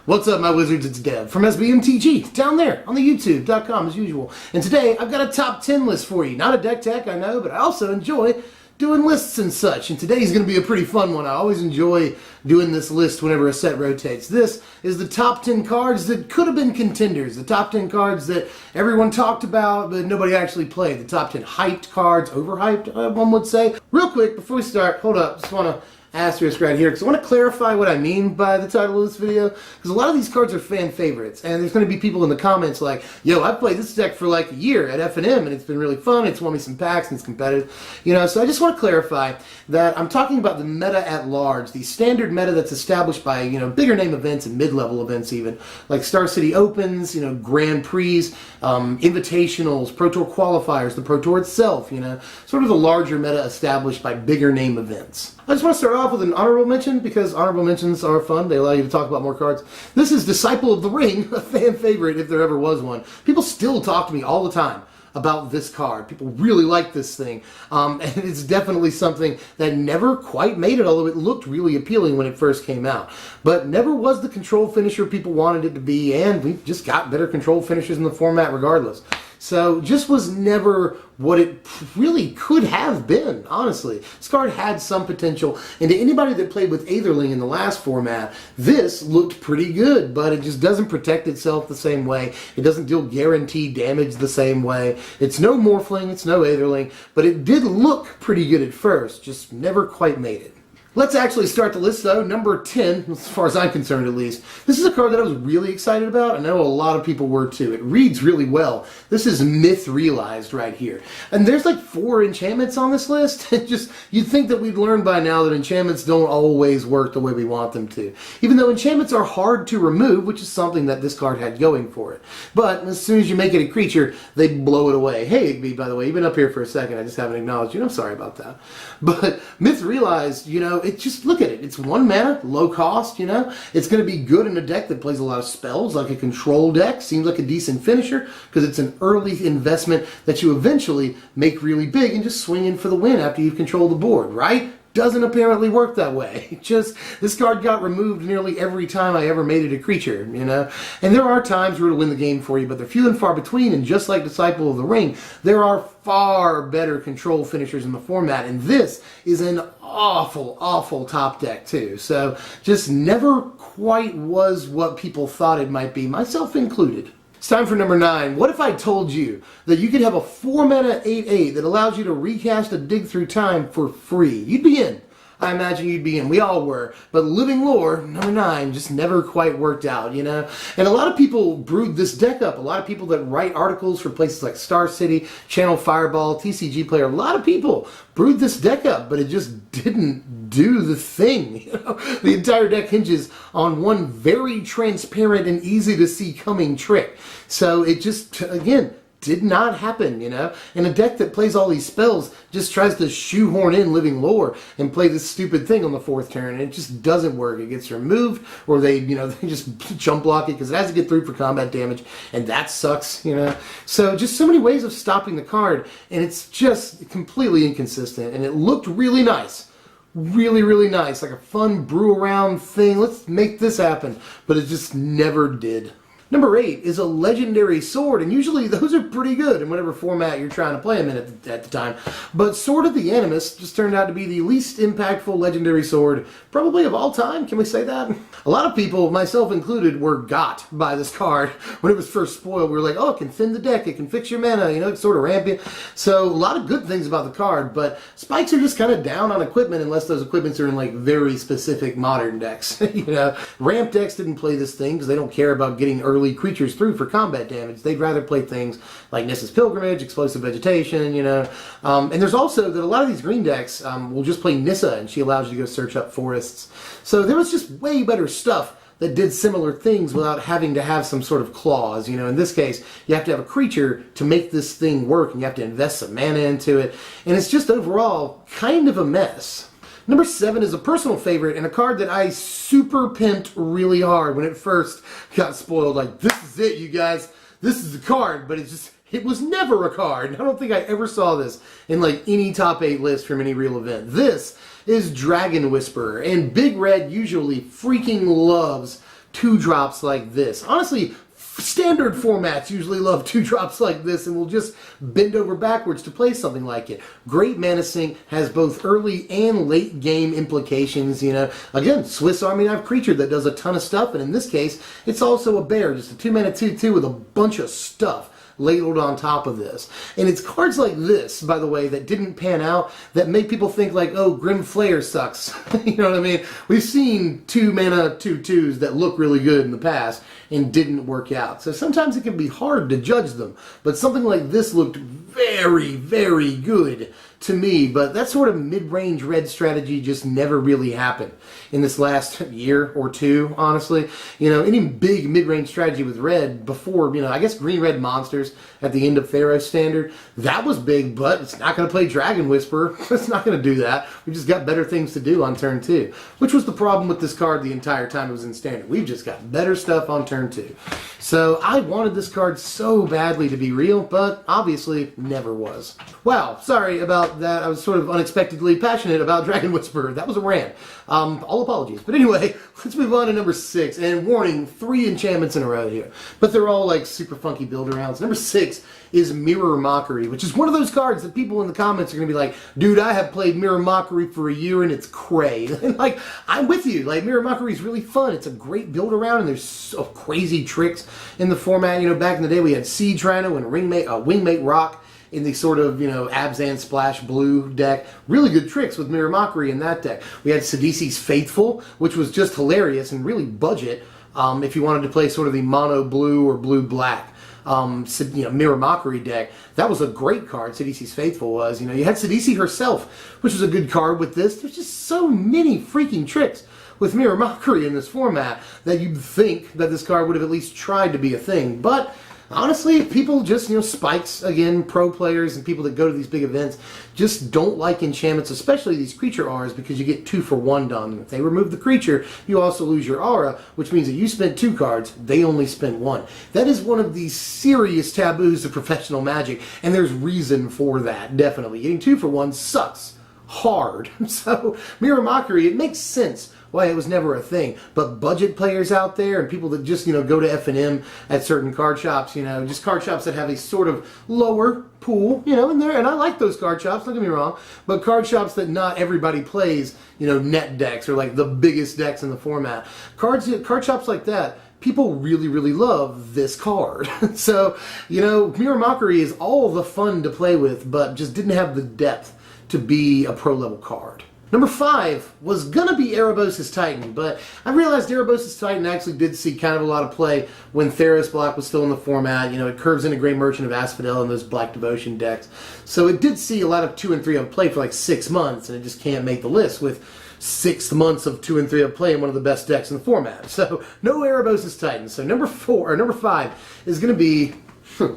What's up, my wizards? It's Dev from SBMTG, down there on the YouTube.com as usual. And today I've got a top 10 list for you. Not a deck tech, I know, but I also enjoy doing lists and such. And today's going to be a pretty fun one. I always enjoy doing this list whenever a set rotates. This is the top 10 cards that could have been contenders. The top 10 cards that everyone talked about, but nobody actually played. The top 10 hyped cards, overhyped, one would say. Real quick, before we start, hold up, just want to asterisk right here because I want to clarify what I mean by the title of this video, because a lot of these cards are fan favorites, and there's going to be people in the comments like, yo, I've played this deck for like a year at F&M and it's been really fun, it's won me some packs and it's competitive, you know. So I just want to clarify that I'm talking about the meta at large, the standard meta that's established by, you know, bigger name events and mid-level events even, like Star City Opens, you know, Grand Prix, Invitationals, Pro Tour qualifiers, the Pro Tour itself, you know, sort of the larger meta established by bigger name events. I just want to start off with an honorable mention because honorable mentions are fun. They allow you to talk about more cards. This is Disciple of the Ring, a fan favorite if there ever was one. People still talk to me all the time about this card. People really like this thing. And it's definitely something that never quite made it, although it looked really appealing when it first came out. But never was the control finisher people wanted it to be, and we just got better control finishers in the format regardless. So just was never what it really could have been, honestly. This card had some potential, and to anybody that played with Aetherling in the last format, this looked pretty good, but it just doesn't protect itself the same way. It doesn't deal guaranteed damage the same way. It's no Morphling, it's no Aetherling, but it did look pretty good at first, just never quite made it. Let's actually start the list though. Number 10, as far as I'm concerned at least. This is a card that I was really excited about. I know a lot of people were too. It reads really well. This is Myth Realized right here. And there's like 4 enchantments on this list. You'd think that we'd learn by now that enchantments don't always work the way we want them to. Even though enchantments are hard to remove, which is something that this card had going for it. But as soon as you make it a creature, they blow it away. Hey Igby, by the way, you've been up here for a second. I just haven't acknowledged you. I'm sorry about that. But Myth Realized, you know, it just, look at it. It's 1 mana, low cost, you know. It's going to be good in a deck that plays a lot of spells, like a control deck. Seems like a decent finisher, because it's an early investment that you eventually make really big and just swing in for the win after you've controlled the board, right? Doesn't apparently work that way. Just, this card got removed nearly every time I ever made it a creature, you know? And there are times where it'll win the game for you, but they're few and far between, and just like Disciple of the Ring, there are far better control finishers in the format, and this is an awful, awful top deck too. So, just never quite was what people thought it might be, myself included. It's time for number 9. What if I told you that you could have a 4 mana 8/8 that allows you to recast a Dig Through Time for free? You'd be in. I imagine you'd be in. We all were. But Living Lore, number 9, just never quite worked out, you know? And a lot of people brewed this deck up. A lot of people that write articles for places like Star City, Channel Fireball, TCG Player, a lot of people brewed this deck up, but it just didn't do the thing. You know? The entire deck hinges on one very transparent and easy to see coming trick. So it just, again, did not happen, you know? And a deck that plays all these spells just tries to shoehorn in Living Lore and play this stupid thing on the 4th turn, and it just doesn't work. It gets removed, or they, you know, they just jump block it because it has to get through for combat damage, and that sucks, you know? So just so many ways of stopping the card, and it's just completely inconsistent, and it looked really nice. Really, really nice. Like a fun brew around thing. Let's make this happen. But it just never did. Number 8 is a legendary sword, and usually those are pretty good in whatever format you're trying to play them in at the time. But Sword of the Animus just turned out to be the least impactful legendary sword, probably of all time. Can we say that? A lot of people, myself included, were got by this card when it was first spoiled. We were like, oh, it can thin the deck, it can fix your mana, you know, it's sort of rampant. So a lot of good things about the card, but spikes are just kind of down on equipment unless those equipments are in like very specific modern decks. You know, ramp decks didn't play this thing because they don't care about getting early creatures through for combat damage. They'd rather play things like Nissa's Pilgrimage, Explosive Vegetation, you know. And there's also that a lot of these green decks will just play Nissa, and she allows you to go search up forests. So there was just way better stuff that did similar things without having to have some sort of clause. You know, in this case, you have to have a creature to make this thing work, and you have to invest some mana into it. And it's just overall kind of a mess. Number 7 is a personal favorite and a card that I super pimped really hard when it first got spoiled. Like, this is it, you guys. This is the card, but it was never a card. I don't think I ever saw this in like any top 8 list from any real event. This is Dragon Whisperer, and Big Red usually freaking loves two-drops like this. Honestly, standard formats usually love two-drops like this and will just bend over backwards to play something like it. Great mana sink, has both early and late game implications, you know. Again, Swiss Army Knife creature that does a ton of stuff, and in this case, it's also a bear, just a 2-mana 2/2 with a bunch of stuff ladled on top of this. And it's cards like this, by the way, that didn't pan out, that make people think like, oh, Grim Flayer sucks. You know what I mean? We've seen 2-mana 2/2s that look really good in the past and didn't work out. So sometimes it can be hard to judge them. But something like this looked very, very good to me, but that sort of mid-range red strategy just never really happened in this last year or two, honestly. You know, any big mid-range strategy with red before, you know, I guess green-red monsters at the end of Pharaoh's Standard, that was big, but it's not going to play Dragon Whisperer. It's not going to do that. We just got better things to do on turn 2, which was the problem with this card the entire time it was in Standard. We've just got better stuff on turn 2. So I wanted this card so badly to be real, but obviously never was. Wow, sorry about that. I was sort of unexpectedly passionate about Dragon Whisperer. That was a rant. All apologies. But anyway, let's move on to number 6. And warning, 3 enchantments in a row here. But they're all like super funky build-arounds. Number 6 is Mirror Mockery, which is one of those cards that people in the comments are going to be like, dude, I have played Mirror Mockery for a year and it's cray. And like, I'm with you. Like, Mirror Mockery is really fun. It's a great build-around and there's so crazy tricks in the format. You know, back in the day we had Siege Rhino and Wingmate Rock in the sort of, you know, Abzan Splash Blue deck. Really good tricks with Mirror Mockery in that deck. We had Sidisi's Faithful, which was just hilarious and really budget if you wanted to play sort of the mono blue or blue black. You know, Mirror Mockery deck. That was a great card, Sidisi's Faithful was. You know, you had Sidisi herself, which was a good card with this. There's just so many freaking tricks with Mirror Mockery in this format that you'd think that this card would have at least tried to be a thing. But honestly, people just, you know, spikes, again, pro players and people that go to these big events just don't like enchantments, especially these creature auras, because you get 2 for 1 done. If they remove the creature, you also lose your aura, which means that you spent 2 cards, they only spent 1. That is one of the serious taboos of professional Magic, and there's reason for that, definitely. Getting 2 for 1 sucks hard. So, Mirror Mockery, it makes sense why it was never a thing. But budget players out there and people that just, you know, go to F&M at certain card shops, you know, just card shops that have a sort of lower pool, you know, in there. And I like those card shops, don't get me wrong. But card shops that not everybody plays, you know, net decks or like the biggest decks in the format. Card shops like that, people really, really love this card. So, you know, Mirror Mockery is all the fun to play with, but just didn't have the depth to be a pro-level card. Number 5 was gonna be Erebos' Titan, but I realized Erebos' Titan actually did see kind of a lot of play when Theros Block was still in the format. You know, it curves into Grey Merchant of Asphodel and those Black Devotion decks. So it did see a lot of 2 and 3 of play for like 6 months, and it just can't make the list with 6 months of 2 and 3 of play in one of the best decks in the format. So no Erebos' Titan. So number 5 is gonna be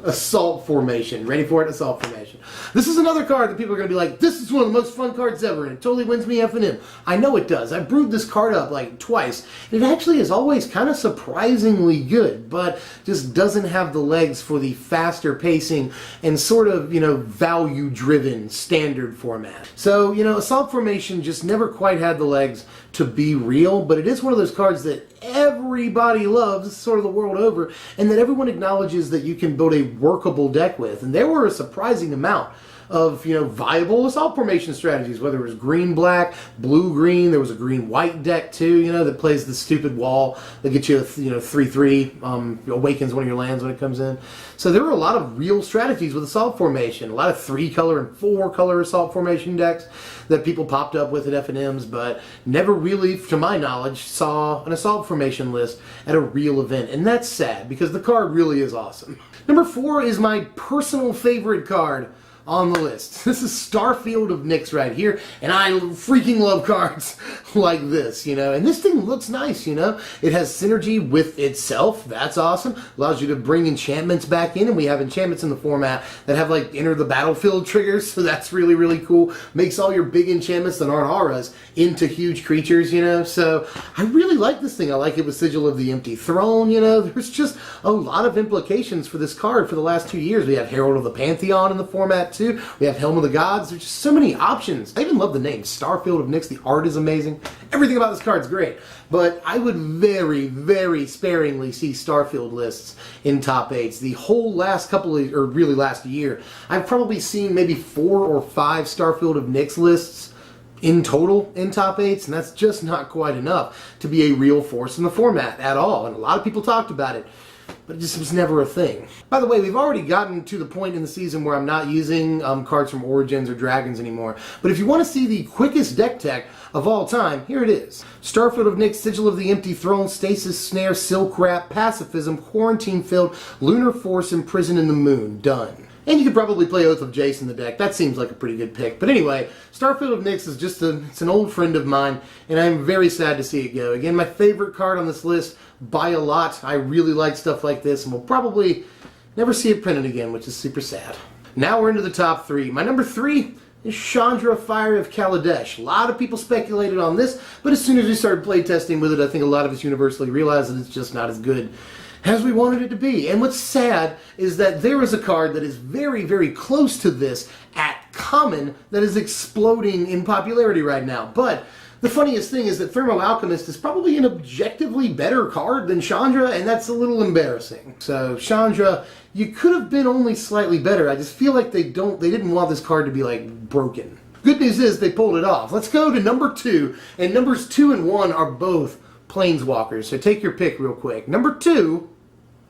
Assault Formation. Ready for it? Assault Formation. This is another card that people are going to be like, this is one of the most fun cards ever, and it totally wins me F&M. I know it does. I brewed this card up like twice, and it actually is always kind of surprisingly good, but just doesn't have the legs for the faster pacing and sort of, you know, value-driven standard format. So, you know, Assault Formation just never quite had the legs to be real, but it is one of those cards that everybody loves, sort of the world over, and that everyone acknowledges that you can build a workable deck with. And there were a surprising amount of, you know, viable Assault Formation strategies, whether it was green-black, blue-green. There was a green-white deck, too, you know, that plays the stupid wall that gets you, you know, 3/3, awakens one of your lands when it comes in. So there were a lot of real strategies with Assault Formation, a lot of 3-color and 4-color Assault Formation decks that people popped up with at F&Ms, but never really, to my knowledge, saw an Assault Formation list at a real event. And that's sad, because the card really is awesome. Number 4 is my personal favorite card on the list. This is Starfield of Nyx right here, and I freaking love cards like this, you know, and this thing looks nice, you know. It has synergy with itself. That's awesome. Allows you to bring enchantments back in, and we have enchantments in the format that have like enter the battlefield triggers, so that's really, really cool. Makes all your big enchantments that aren't auras into huge creatures, you know, so I really like this thing. I like it with Sigil of the Empty Throne, you know. There's just a lot of implications for this card for the last 2 years. We have Herald of the Pantheon in the format too. We have Helm of the Gods. There's just so many options. I even love the name, Starfield of Nyx. The art is amazing. Everything about this card's great. But I would very, very sparingly see Starfield lists in top 8s. The whole last couple of, or really last year, I've probably seen maybe 4 or 5 Starfield of Nyx lists in total in top 8s, and that's just not quite enough to be a real force in the format at all. And a lot of people talked about it, but it just was never a thing. By the way, we've already gotten to the point in the season where I'm not using cards from Origins or Dragons anymore. But if you want to see the quickest deck tech of all time, here it is. Starfield of Nyx, Sigil of the Empty Throne, Stasis Snare, Silk Wrap, Pacifism, Quarantine Field, Lunar Force, Imprison in the Moon. Done. And you could probably play Oath of Jace in the deck. That seems like a pretty good pick. But anyway, Starfield of Nyx is just it's an old friend of mine, and I'm very sad to see it go. Again, my favorite card on this list by a lot. I really like stuff like this, and we'll probably never see it printed again, which is super sad. Now we're into the top 3. My number 3 is Chandra, Fire of Kaladesh. A lot of people speculated on this, but as soon as we started playtesting with it, I think a lot of us universally realized that it's just not as good as we wanted it to be. And what's sad is that there is a card that is very, very close to this at common that is exploding in popularity right now. But the funniest thing is that Thermo Alchemist is probably an objectively better card than Chandra, and that's a little embarrassing. So Chandra, you could have been only slightly better. I just feel like they didn't want this card to be like broken. Good news is they pulled it off. Let's go to number 2, and numbers 2 and 1 are both Planeswalkers. So take your pick real quick. Number 2,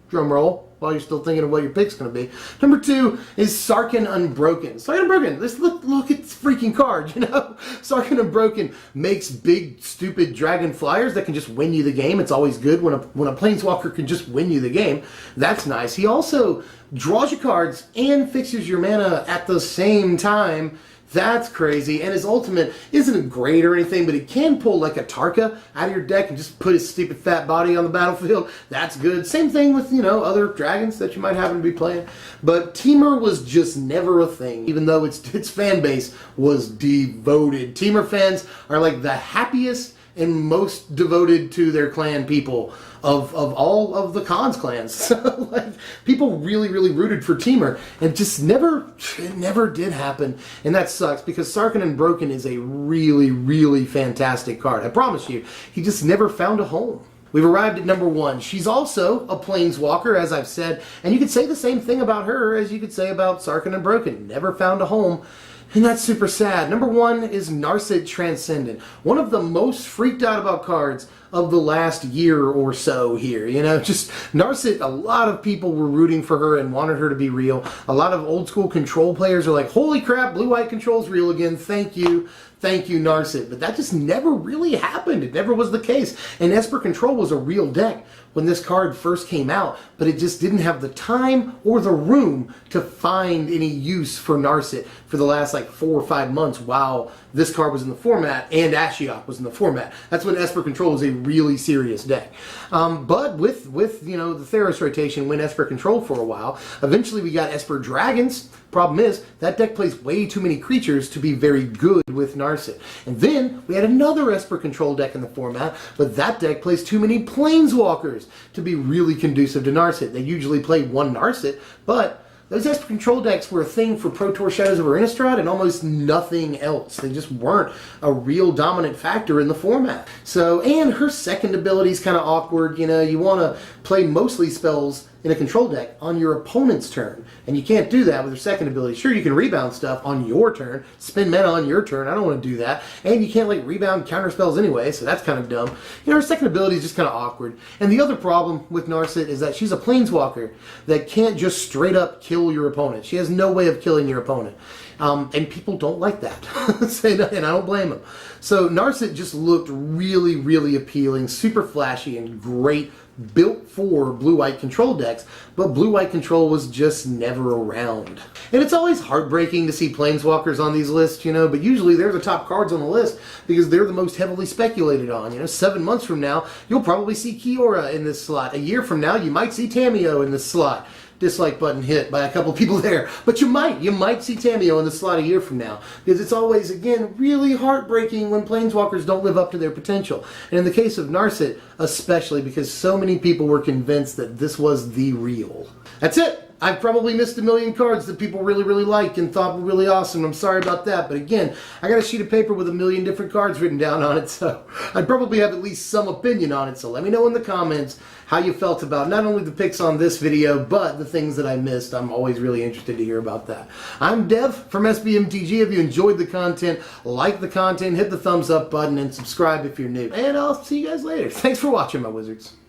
drum roll, while you're still thinking of what your pick's going to be. Number 2 is Sarkhan Unbroken. Sarkhan Unbroken, let's look at this freaking card, you know? Sarkhan Unbroken makes big, stupid dragon flyers that can just win you the game. It's always good when a Planeswalker can just win you the game. That's nice. He also draws your cards and fixes your mana at the same time. That's crazy, and his ultimate isn't great or anything, but he can pull like a Tarka out of your deck and just put his stupid fat body on the battlefield. That's good. Same thing with, you know, other dragons that you might happen to be playing. But Temur was just never a thing, even though its fan base was devoted. Temur fans are like the happiest and most devoted to their clan people of all of the Khans clans. So like, people really, really rooted for Temur, and just it never did happen, and that sucks because Sarkhan Unbroken is a really, really fantastic card. I promise you, he just never found a home. We've arrived at number 1. She's also a Planeswalker, as I've said, and you could say the same thing about her as you could say about Sarkhan Unbroken. Never found a home. And that's super sad. Number 1 is Narset Transcendent. One of the most freaked out about cards of the last year or so here. You know, just Narset, a lot of people were rooting for her and wanted her to be real. A lot of old school control players are like, holy crap, blue-white control's real again. Thank you. Thank you, Narset. But that just never really happened. It never was the case. And Esper Control was a real deck when this card first came out, but it just didn't have the time or the room to find any use for Narset for the last like 4 or 5 months while this card was in the format and Ashiok was in the format. That's when Esper Control was a really serious deck. But with you know, the Theros rotation, went Esper Control for a while. Eventually we got Esper Dragons. Problem is, that deck plays way too many creatures to be very good with Narset. And then we had another Esper Control deck in the format, but that deck plays too many Planeswalkers to be really conducive to Narset. They usually play one Narset, but those Esper Control decks were a thing for Pro Tour Shadows over Innistrad and almost nothing else. They just weren't a real dominant factor in the format. So, and her second ability is kind of awkward. You know, you want to play mostly spells in a control deck on your opponent's turn, and you can't do that with her second ability. Sure, you can rebound stuff on your turn, spend mana on your turn. I don't want to do that. And you can't like rebound counter spells anyway, so that's kind of dumb. You know, her second ability is just kind of awkward. And the other problem with Narset is that she's a Planeswalker that can't just straight up kill your opponent. She has no way of killing your opponent. And people don't like that. And I don't blame them. So Narset just looked really, really appealing, super flashy, and great, built for blue-white control decks, but blue-white control was just never around. And it's always heartbreaking to see Planeswalkers on these lists, you know, but usually they're the top cards on the list because they're the most heavily speculated on. You know, 7 months from now, you'll probably see Kiora in this slot. A year from now, you might see Tamiyo in this slot. Dislike button hit by a couple people there, but you might see Tamiyo in the slot a year from now, because it's always, again, really heartbreaking when Planeswalkers don't live up to their potential. And in the case of Narset, especially because so many people were convinced that this was the real. That's it. I've probably missed a million cards that people really, really liked and thought were really awesome. I'm sorry about that. But again, I got a sheet of paper with a million different cards written down on it, so I'd probably have at least some opinion on it. So let me know in the comments how you felt about not only the picks on this video, but the things that I missed. I'm always really interested to hear about that. I'm Dev from SBMTG. If you enjoyed the content, like the content, hit the thumbs up button, and subscribe if you're new. And I'll see you guys later. Thanks for watching, my wizards.